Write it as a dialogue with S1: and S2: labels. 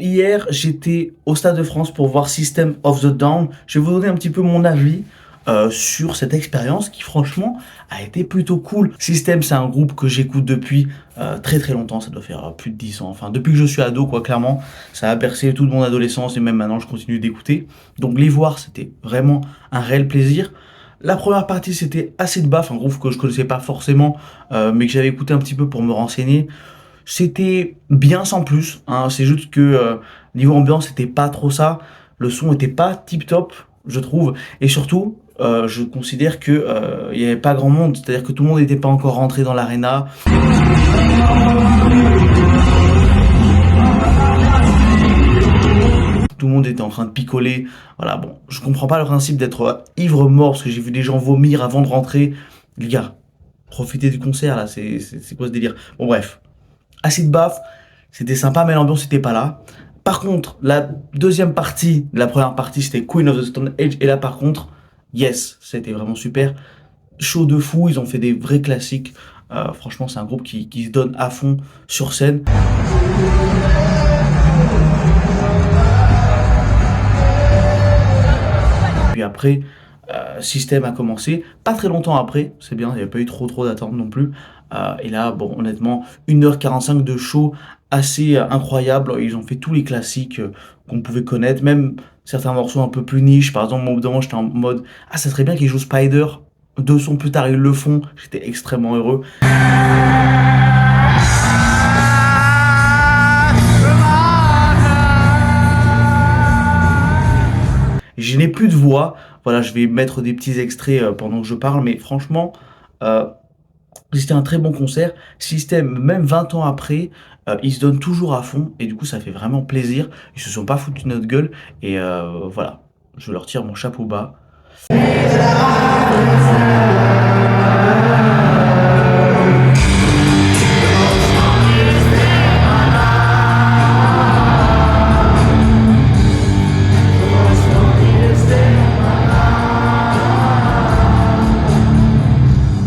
S1: Hier, j'étais au Stade de France pour voir System of the Down. Je vais vous donner un petit peu mon avis sur cette expérience qui franchement a été plutôt cool. System, c'est un groupe que j'écoute depuis très très longtemps, ça doit faire plus de 10 ans, enfin depuis que je suis ado quoi, clairement. Ça a bercé toute mon adolescence et même maintenant je continue d'écouter. Donc les voir, c'était vraiment un réel plaisir. La première partie, c'était Acid Bath, un groupe que je connaissais pas forcément, mais que j'avais écouté un petit peu pour me renseigner. C'était bien sans plus, hein. C'est juste que niveau ambiance, c'était pas trop ça. Le son était pas tip top, je trouve. Et surtout, je considère que il y avait pas grand monde, c'est-à-dire que tout le monde n'était pas encore rentré dans l'arena. Tout le monde était en train de picoler. Voilà, bon, je comprends pas le principe d'être ivre mort parce que j'ai vu des gens vomir avant de rentrer. Les gars, profitez du concert là, c'est quoi ce délire? Bon, bref. Acid Bath, c'était sympa, mais l'ambiance n'était pas là. Par contre, la deuxième partie, la première partie, c'était Queen of the Stone Age. Et là, par contre, yes, c'était vraiment super. Show de fou, ils ont fait des vrais classiques. Franchement, c'est un groupe qui se donne à fond sur scène. Puis après, System a commencé, pas très longtemps après, c'est bien, il n'y avait pas eu trop d'attente non plus. Et là, bon, honnêtement, 1h45 de show assez incroyable. Ils ont fait tous les classiques qu'on pouvait connaître, même certains morceaux un peu plus niche. Par exemple, moi, au bout d'un moment, j'étais en mode, ah, ça serait bien qu'ils jouent Spider. 2 sons plus tard, ils le font. J'étais extrêmement heureux. Je n'ai plus de voix. Voilà, je vais mettre des petits extraits pendant que je parle, mais franchement, euh, c'était un très bon concert. System, même 20 ans après, ils se donnent toujours à fond, et du coup, ça fait vraiment plaisir. Ils se sont pas foutus de notre gueule, et voilà, je leur tire mon chapeau bas.